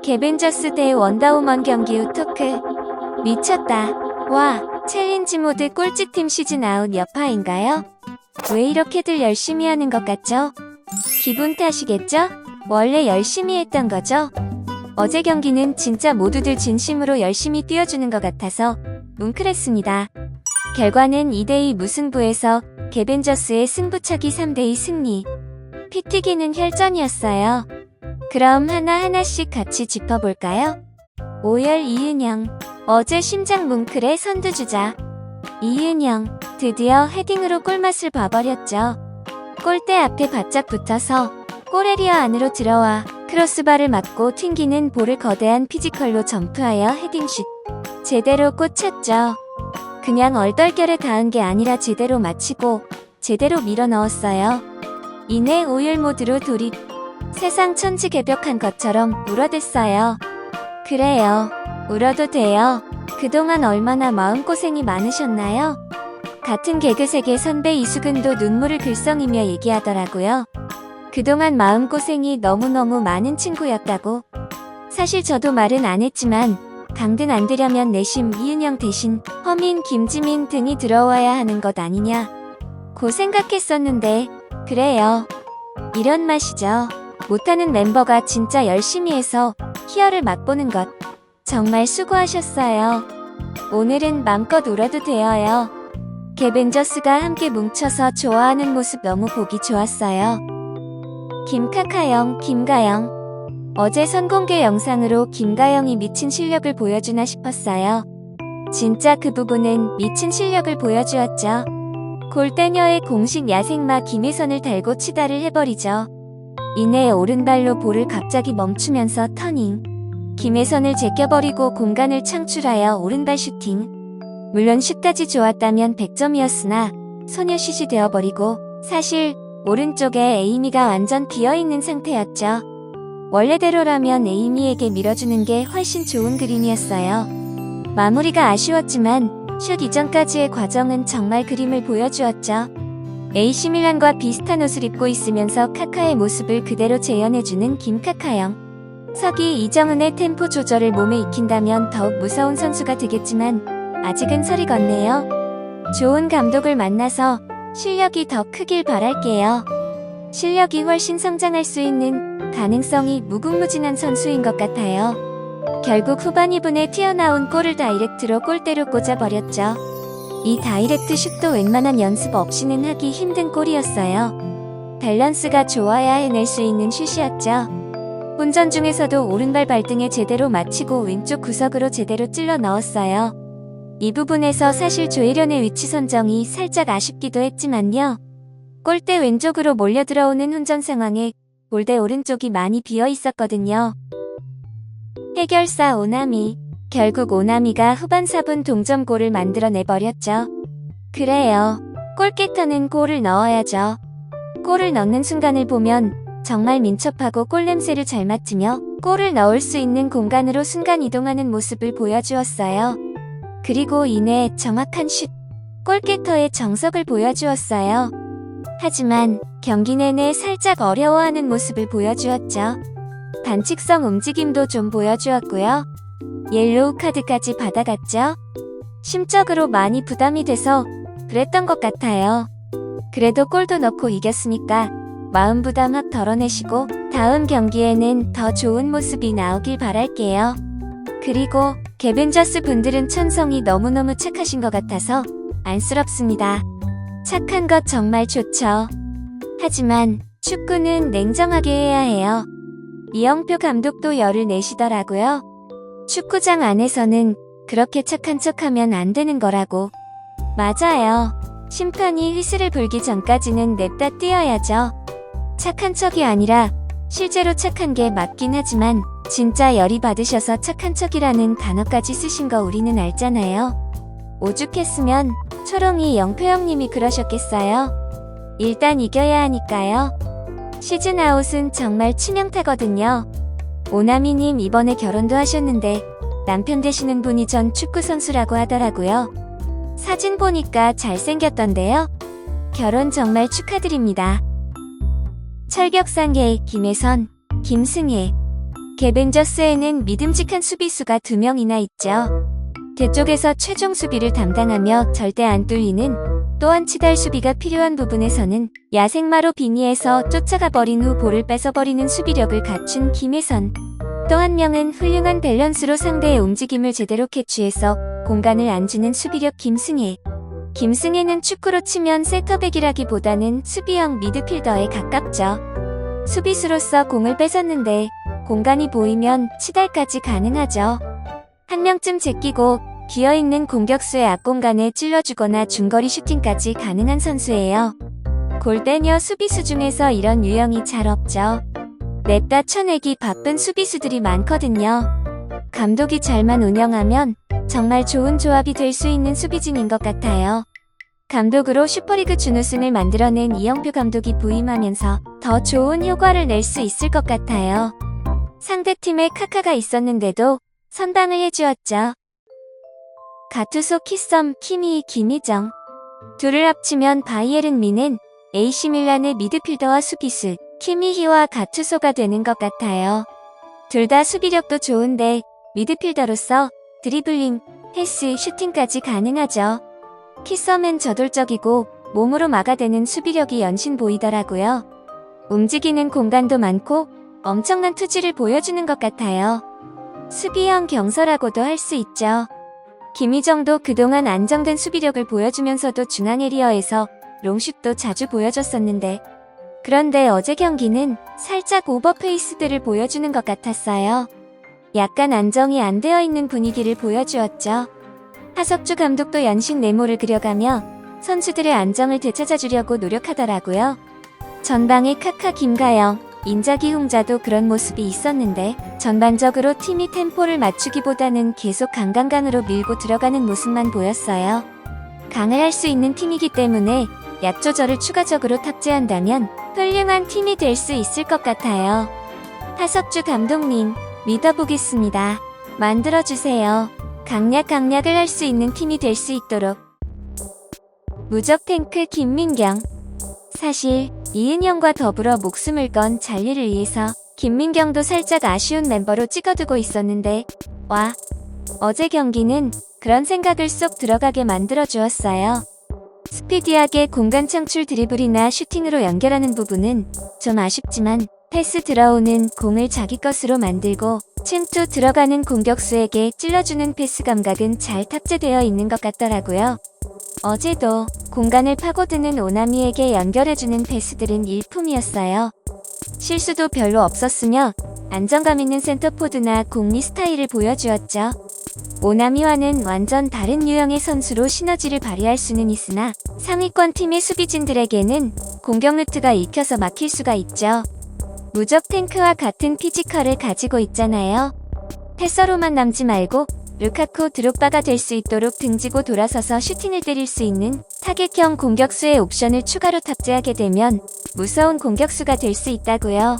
개벤저스 대 원더우먼 경기 후 토크. 미쳤다. 와, 챌린지 모드 꼴찌팀 시즌 아웃 여파인가요? 왜 이렇게들 열심히 하는 것 같죠? 기분 탓이겠죠? 원래 열심히 했던 거죠? 어제 경기는 진짜 모두들 진심으로 열심히 뛰어주는 것 같아서 뭉클했습니다. 결과는 2대2 무승부에서 개벤저스의 승부차기 3대2 승리. 피 튀기는 혈전이었어요. 그럼 하나하나씩 같이 짚어볼까요? 오열 이은영. 어제 심장 뭉클의 선두주자. 이은영. 드디어 헤딩으로 골맛을 봐버렸죠. 골대 앞에 바짝 붙어서 골에리어 안으로 들어와 크로스바를 맞고 튕기는 볼을 거대한 피지컬로 점프하여 헤딩슛. 제대로 꽂혔죠. 그냥 얼떨결에 닿은 게 아니라 제대로 맞히고 제대로 밀어 넣었어요. 이내 오열 모드로 돌입. 세상 천지개벽한 것처럼 울어댔어요. 그래요. 울어도 돼요. 그동안 얼마나 마음고생이 많으셨나요? 같은 개그세계 선배 이수근도 눈물을 글썽이며 얘기하더라고요. 그동안 마음고생이 너무너무 많은 친구였다고. 사실 저도 말은 안 했지만 강등 안 되려면 내심 이은영 대신 허민, 김지민 등이 들어와야 하는 것 아니냐 고 생각했었는데 그래요. 이런 맛이죠. 못하는 멤버가 진짜 열심히 해서 희열을 맛보는 것. 정말 수고하셨어요. 오늘은 맘껏 울어도 되어요. 개벤저스가 함께 뭉쳐서 좋아하는 모습 너무 보기 좋았어요. 김카카영, 김가영. 어제 선공개 영상으로 김가영이 미친 실력을 보여주나 싶었어요. 진짜 그 부분은 미친 실력을 보여주었죠. 골대녀의 공식 야생마 김혜선을 달고 치다를 해버리죠. 이내 오른발로 볼을 갑자기 멈추면서 터닝. 김혜선을 제껴버리고 공간을 창출하여 오른발 슈팅. 물론 슛까지 좋았다면 100점이었으나 소녀슛이 되어버리고 사실 오른쪽에 에이미가 완전 비어있는 상태였죠. 원래대로라면 에이미에게 밀어주는 게 훨씬 좋은 그림이었어요. 마무리가 아쉬웠지만 슛 이전까지의 과정은 정말 그림을 보여주었죠. AC 밀란과 비슷한 옷을 입고 있으면서 카카의 모습을 그대로 재현해주는 김카카영. 서기 이정은의 템포 조절을 몸에 익힌다면 더욱 무서운 선수가 되겠지만 아직은 설이 걷네요. 좋은 감독을 만나서 실력이 더 크길 바랄게요. 실력이 훨씬 성장할 수 있는 가능성이 무궁무진한 선수인 것 같아요. 결국 후반 2분에 튀어나온 골을 다이렉트로 골대로 꽂아버렸죠. 이 다이렉트 슛도 웬만한 연습 없이는 하기 힘든 골이었어요. 밸런스가 좋아야 해낼 수 있는 슛이었죠. 혼전 중에서도 오른발 발등에 제대로 맞히고 왼쪽 구석으로 제대로 찔러 넣었어요. 이 부분에서 사실 조혜련의 위치 선정이 살짝 아쉽기도 했지만요. 골대 왼쪽으로 몰려 들어오는 혼전 상황에 골대 오른쪽이 많이 비어 있었거든요. 해결사 오나미. 결국 오나미가 후반 4분 동점골을 만들어내버렸죠. 그래요. 골게터는 골을 넣어야죠. 골을 넣는 순간을 보면 정말 민첩하고 골냄새를 잘 맡으며 골을 넣을 수 있는 공간으로 순간 이동하는 모습을 보여주었어요. 그리고 이내 정확한 슛. 골게터의 정석을 보여주었어요. 하지만 경기 내내 살짝 어려워하는 모습을 보여주었죠. 반칙성 움직임도 좀 보여주었고요. 옐로우 카드까지 받아갔죠. 심적으로 많이 부담이 돼서 그랬던 것 같아요. 그래도 골도 넣고 이겼으니까 마음 부담 확 덜어내시고 다음 경기에는 더 좋은 모습이 나오길 바랄게요. 그리고 개벤저스 분들은 천성이 너무너무 착하신 것 같아서 안쓰럽습니다. 착한 것 정말 좋죠. 하지만 축구는 냉정하게 해야 해요. 이영표 감독도 열을 내시더라고요. 축구장 안에서는 그렇게 착한 척하면 안 되는 거라고. 맞아요. 심판이 휘슬을 불기 전까지는 냅다 뛰어야죠. 착한 척이 아니라 실제로 착한 게 맞긴 하지만 진짜 열이 받으셔서 착한 척이라는 단어까지 쓰신 거 우리는 알잖아요. 오죽했으면 초롱이 영표형님이 그러셨겠어요. 일단 이겨야 하니까요. 시즌 아웃은 정말 치명타거든요. 오나미님 이번에 결혼도 하셨는데 남편 되시는 분이 전 축구선수라고 하더라고요. 사진 보니까 잘생겼던데요. 결혼 정말 축하드립니다. 철격상계 김혜선, 김승혜. 개벤저스에는 믿음직한 수비수가 2명이나 있죠. 대쪽에서 최종 수비를 담당하며 절대 안 뚫리는, 또한 치달 수비가 필요한 부분에서는 야생마로 빙의해서 쫓아가 버린 후 볼을 뺏어버리는 수비력을 갖춘 김혜선. 또 한 명은 훌륭한 밸런스로 상대의 움직임을 제대로 캐치해서 공간을 안 주는 수비력 김승혜. 김승혜는 축구로 치면 센터백이라기보다는 수비형 미드필더에 가깝죠. 수비수로서 공을 뺏었는데 공간이 보이면 치달까지 가능하죠. 한 명쯤 제끼고 비어있는 공격수의 앞공간에 찔러주거나 중거리 슈팅까지 가능한 선수예요. 골대녀 수비수 중에서 이런 유형이 잘 없죠. 냅다 쳐내기 바쁜 수비수들이 많거든요. 감독이 잘만 운영하면 정말 좋은 조합이 될 수 있는 수비진인 것 같아요. 감독으로 슈퍼리그 준우승을 만들어낸 이영표 감독이 부임하면서 더 좋은 효과를 낼 수 있을 것 같아요. 상대팀에 카카가 있었는데도 선방을 해주었죠. 가투소 키썸 키미 김희정. 둘을 합치면 바이에른 뮌헨 AC밀란의 미드필더와 수비수 키미히와 가투소가 되는 것 같아요. 둘 다 수비력도 좋은데 미드필더로서 드리블링, 패스, 슈팅까지 가능하죠. 키썸은 저돌적이고 몸으로 막아대는 수비력이 연신 보이더라고요. 움직이는 공간도 많고 엄청난 투지를 보여주는 것 같아요. 수비형 경서라고도 할 수 있죠. 김희정도 그동안 안정된 수비력을 보여주면서도 중앙 에리어에서 롱슛도 자주 보여줬었는데, 그런데 어제 경기는 살짝 오버페이스들을 보여주는 것 같았어요. 약간 안정이 안 되어 있는 분위기를 보여주었죠. 하석주 감독도 연신 네모를 그려가며 선수들의 안정을 되찾아주려고 노력하더라고요. 전방에 카카 김가영, 인자기 홍자도 그런 모습이 있었는데 전반적으로 팀이 템포를 맞추기보다는 계속 강강강으로 밀고 들어가는 모습만 보였어요. 강을 할 수 있는 팀이기 때문에 약 조절을 추가적으로 탑재한다면 훌륭한 팀이 될 수 있을 것 같아요. 하석주 감독님, 믿어보겠습니다. 만들어주세요. 강약을 할 수 있는 팀이 될 수 있도록. 무적탱크 김민경. 사실 이은영과 더불어 목숨을 건 잔리를 위해서 김민경도 살짝 아쉬운 멤버로 찍어두고 있었는데, 어제 경기는 그런 생각을 쏙 들어가게 만들어주었어요. 스피디하게 공간 창출 드리블이나 슈팅으로 연결하는 부분은 좀 아쉽지만 패스 들어오는 공을 자기 것으로 만들고 침투 들어가는 공격수에게 찔러주는 패스 감각은 잘 탑재되어 있는 것 같더라고요. 어제도 공간을 파고드는 오나미에게 연결해주는 패스들은 일품이었어요. 실수도 별로 없었으며 안정감 있는 센터포드나 공리 스타일을 보여주었죠. 오나미와는 완전 다른 유형의 선수로 시너지를 발휘할 수는 있으나 상위권 팀의 수비진들에게는 공격 루트가 읽혀서 막힐 수가 있죠. 무적 탱크와 같은 피지컬을 가지고 있잖아요. 패서로만 남지 말고 루카쿠 드록바가 될 수 있도록 등지고 돌아서서 슈팅을 때릴 수 있는 타겟형 공격수의 옵션을 추가로 탑재하게 되면 무서운 공격수가 될 수 있다고요.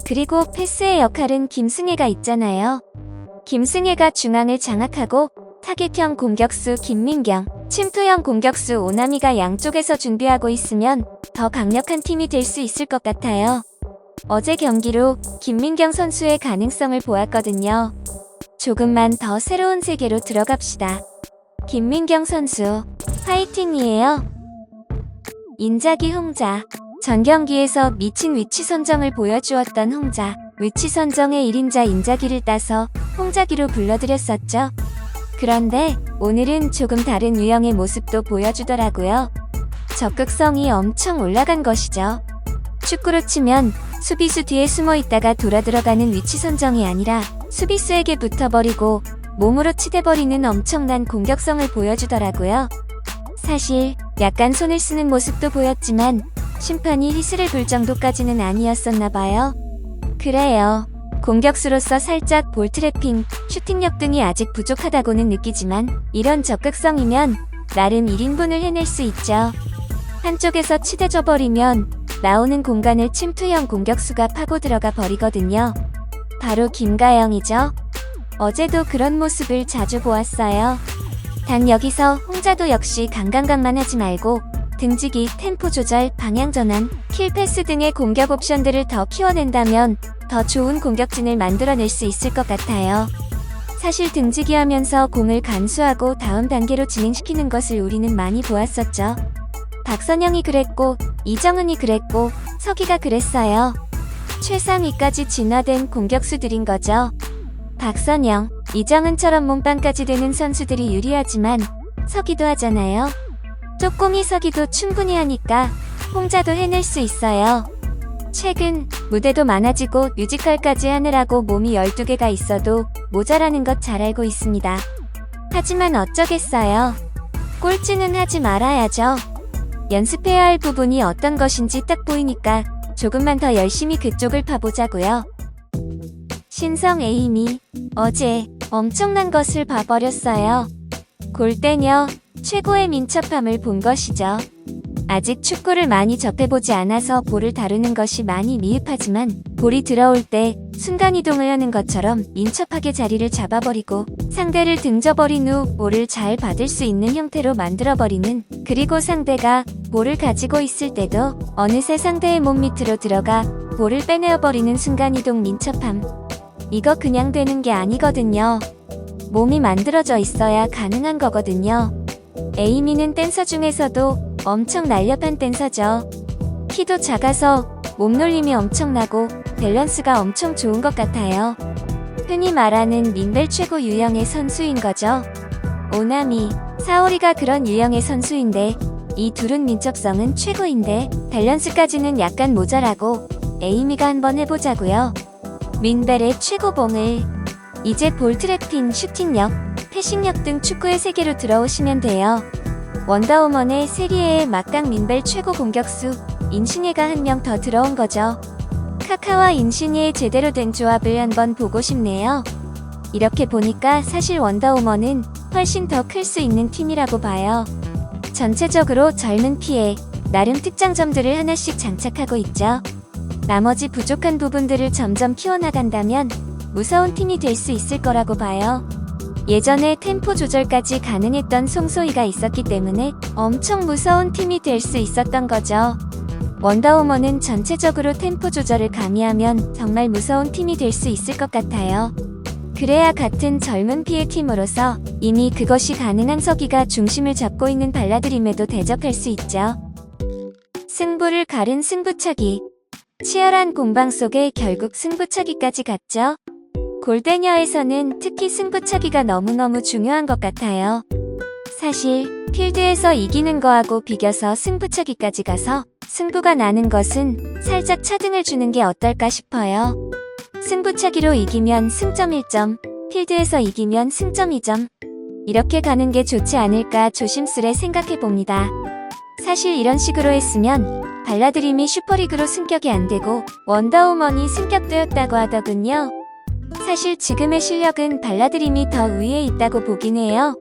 그리고 패스의 역할은 김승혜가 있잖아요. 김승혜가 중앙을 장악하고 타겟형 공격수 김민경, 침투형 공격수 오나미가 양쪽에서 준비하고 있으면 더 강력한 팀이 될 수 있을 것 같아요. 어제 경기로 김민경 선수의 가능성을 보았거든요. 조금만 더 새로운 세계로 들어갑시다. 김민경 선수, 화이팅이에요. 인자기 홍자. 전 경기에서 미친 위치 선정을 보여주었던 홍자. 위치 선정의 1인자 인자기를 따서 홍자기로 불러드렸었죠. 그런데 오늘은 조금 다른 유형의 모습도 보여주더라고요. 적극성이 엄청 올라간 것이죠. 축구로 치면 수비수 뒤에 숨어 있다가 돌아 들어가는 위치 선정이 아니라 수비수에게 붙어버리고 몸으로 치대버리는 엄청난 공격성을 보여주더라고요. 사실 약간 손을 쓰는 모습도 보였지만 심판이 휘슬을 불 정도까지는 아니었었나봐요. 그래요. 공격수로서 살짝 볼 트래핑, 슈팅력 등이 아직 부족하다고는 느끼지만 이런 적극성이면 나름 1인분을 해낼 수 있죠. 한쪽에서 치대져 버리면 나오는 공간을 침투형 공격수가 파고 들어가 버리거든요. 바로 김가영이죠. 어제도 그런 모습을 자주 보았어요. 단 여기서 홍자도 역시 강강강만 하지 말고 등지기, 템포 조절, 방향 전환, 킬 패스 등의 공격 옵션들을 더 키워낸다면 더 좋은 공격진을 만들어낼 수 있을 것 같아요. 사실 등지기 하면서 공을 간수하고 다음 단계로 진행시키는 것을 우리는 많이 보았었죠. 박선영이 그랬고, 이정은이 그랬고, 서기가 그랬어요. 최상위까지 진화된 공격수들인 거죠. 박선영, 이정은처럼 몸빵까지 되는 선수들이 유리하지만 서기도 하잖아요. 쪼꼬미 서기도 충분히 하니까 홍자도 해낼 수 있어요. 최근 무대도 많아지고 뮤지컬까지 하느라고 몸이 12개가 있어도 모자라는 것 잘 알고 있습니다. 하지만 어쩌겠어요. 꼴찌는 하지 말아야죠. 연습해야 할 부분이 어떤 것인지 딱 보이니까 조금만 더 열심히 그쪽을 파보자고요. 신성 에이미, 어제 엄청난 것을 봐버렸어요. 골대녀, 최고의 민첩함을 본 것이죠. 아직 축구를 많이 접해보지 않아서 볼을 다루는 것이 많이 미흡하지만 볼이 들어올 때 순간이동을 하는 것처럼 민첩하게 자리를 잡아버리고 상대를 등져버린 후 볼을 잘 받을 수 있는 형태로 만들어버리는, 그리고 상대가 볼을 가지고 있을 때도 어느새 상대의 몸 밑으로 들어가 볼을 빼내어버리는 순간이동 민첩함. 이거 그냥 되는 게 아니거든요. 몸이 만들어져 있어야 가능한 거거든요. 에이미는 댄서 중에서도 엄청 날렵한 댄서죠. 키도 작아서 몸놀림이 엄청나고 밸런스가 엄청 좋은 것 같아요. 흔히 말하는 민벨 최고 유형의 선수인 거죠. 오나미, 사오리가 그런 유형의 선수인데 이 둘은 민첩성은 최고인데 밸런스까지는 약간 모자라고 에이미가 한번 해보자고요. 민벨의 최고봉을. 이제 볼 트래핑, 슈팅력, 패싱력 등 축구의 세계로 들어오시면 돼요. 원더우먼의 세리에의 막강 민벨 최고 공격수 인시니에가 한 명 더 들어온 거죠. 카카와 인시니의 제대로 된 조합을 한번 보고 싶네요. 이렇게 보니까 사실 원더우먼은 훨씬 더 클 수 있는 팀이라고 봐요. 전체적으로 젊은 피에 나름 특장점들을 하나씩 장착하고 있죠. 나머지 부족한 부분들을 점점 키워나간다면 무서운 팀이 될 수 있을 거라고 봐요. 예전에 템포 조절까지 가능했던 송소희가 있었기 때문에 엄청 무서운 팀이 될 수 있었던 거죠. 원더우먼은 전체적으로 템포 조절을 가미하면 정말 무서운 팀이 될 수 있을 것 같아요. 그래야 같은 젊은 피의 팀으로서 이미 그것이 가능한 서기가 중심을 잡고 있는 발라드림에도 대적할 수 있죠. 승부를 가른 승부차기. 치열한 공방 속에 결국 승부차기까지 갔죠. 골대녀에서는 특히 승부차기가 너무너무 중요한 것 같아요. 사실 필드에서 이기는 거하고 비겨서 승부차기까지 가서 승부가 나는 것은 살짝 차등을 주는 게 어떨까 싶어요. 승부차기로 이기면 승점 1점, 필드에서 이기면 승점 2점. 이렇게 가는 게 좋지 않을까 조심스레 생각해봅니다. 사실 이런 식으로 했으면 발라드림이 슈퍼리그로 승격이 안 되고 원더우먼이 승격되었다고 하더군요. 사실 지금의 실력은 발라드림이 더 위에 있다고 보긴 해요.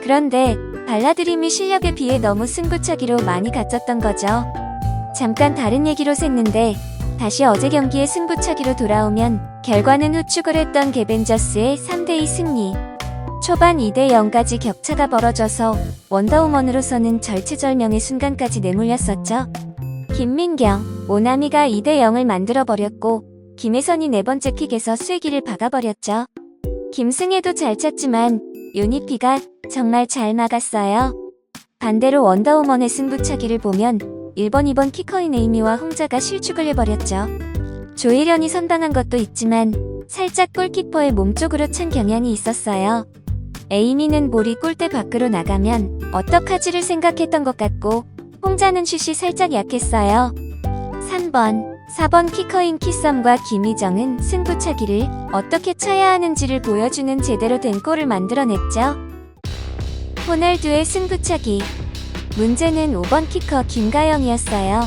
그런데 발라드림이 실력에 비해 너무 승부차기로 많이 갇혔던 거죠. 잠깐 다른 얘기로 샜는데 다시 어제 경기의 승부차기로 돌아오면 결과는 후축을 했던 개벤저스의 3대2 승리. 초반 2대0까지 격차가 벌어져서 원더우먼으로서는 절체절명의 순간까지 내몰렸었죠. 김민경, 오나미가 2대0을 만들어버렸고 김혜선이 네 번째 킥에서 쐐기를 박아버렸죠. 김승혜도 잘 찼지만 요니피가 정말 잘 막았어요. 반대로 원더우먼의 승부차기를 보면 1번, 2번 키커인 에이미와 홍자가 실축을 해버렸죠. 조혜련이 선방한 것도 있지만 살짝 골키퍼의 몸쪽으로 찬 경향이 있었어요. 에이미는 볼이 골대 밖으로 나가면 어떡하지를 생각했던 것 같고 홍자는 슛이 살짝 약했어요. 3번, 4번 키커인 키썸과 김희정은 승부차기를 어떻게 쳐야 하는지를 보여주는 제대로 된 골을 만들어냈죠. 호날두의 승부차기. 문제는 5번 키커 김가영이었어요.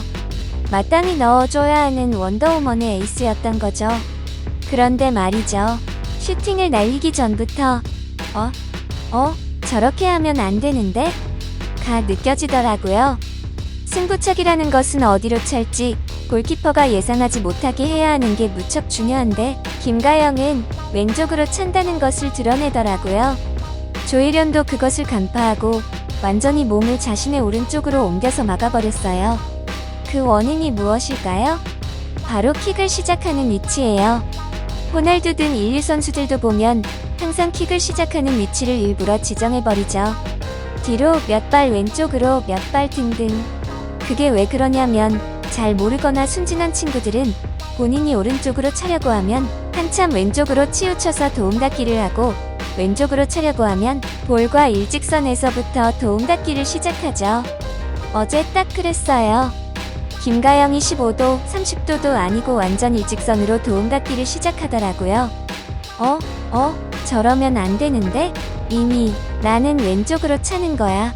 마땅히 넣어줘야 하는 원더우먼의 에이스였던 거죠. 그런데 말이죠. 슈팅을 날리기 전부터 저렇게 하면 안 되는데? 가 느껴지더라고요. 승부차기라는 것은 어디로 찰지 골키퍼가 예상하지 못하게 해야 하는 게 무척 중요한데 김가영은 왼쪽으로 찬다는 것을 드러내더라고요. 조혜련도 그것을 간파하고 완전히 몸을 자신의 오른쪽으로 옮겨서 막아버렸어요. 그 원인이 무엇일까요? 바로 킥을 시작하는 위치예요. 호날두 등 인류 선수들도 보면 항상 킥을 시작하는 위치를 일부러 지정해버리죠. 뒤로 몇 발, 왼쪽으로 몇 발 등등. 그게 왜 그러냐면 잘 모르거나 순진한 친구들은 본인이 오른쪽으로 차려고 하면 한참 왼쪽으로 치우쳐서 도움닫기를 하고, 왼쪽으로 차려고 하면 볼과 일직선에서부터 도움닫기를 시작하죠. 어제 딱 그랬어요. 김가영이 15도, 30도도 아니고 완전 일직선으로 도움닫기를 시작하더라고요. 저러면 안 되는데? 이미 나는 왼쪽으로 차는 거야.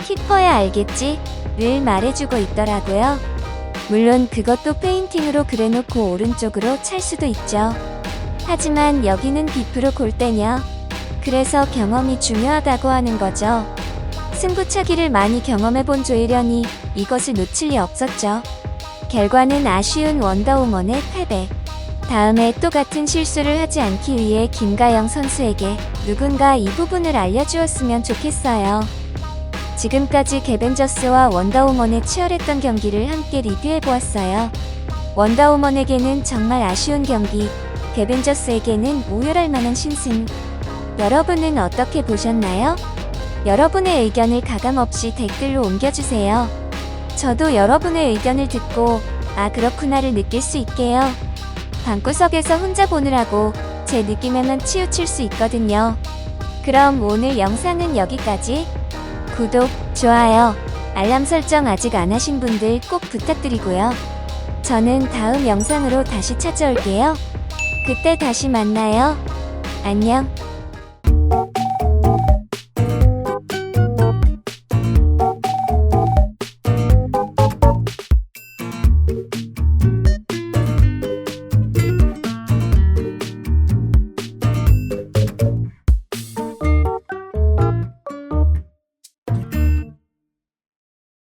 키퍼야 알겠지? 를 말해주고 있더라고요. 물론 그것도 페인팅으로 그래놓고 오른쪽으로 찰 수도 있죠. 하지만 여기는 비프로 골대녀. 그래서 경험이 중요하다고 하는 거죠. 승부차기를 많이 경험해본 조혜련이 이것을 놓칠 리 없었죠. 결과는 아쉬운 원더우먼의 패배. 다음에 또 같은 실수를 하지 않기 위해 김가영 선수에게 누군가 이 부분을 알려주었으면 좋겠어요. 지금까지 개벤저스와 원더우먼의 치열했던 경기를 함께 리뷰해보았어요. 원더우먼에게는 정말 아쉬운 경기, 개벤저스에게는 오열할 만한 신승. 여러분은 어떻게 보셨나요? 여러분의 의견을 가감없이 댓글로 옮겨주세요. 저도 여러분의 의견을 듣고 아 그렇구나를 느낄 수 있게요. 방구석에서 혼자 보느라고 제 느낌에만 치우칠 수 있거든요. 그럼 오늘 영상은 여기까지. 구독, 좋아요, 알람 설정 아직 안 하신 분들 꼭 부탁드리고요. 저는 다음 영상으로 다시 찾아올게요. 그때 다시 만나요. 안녕.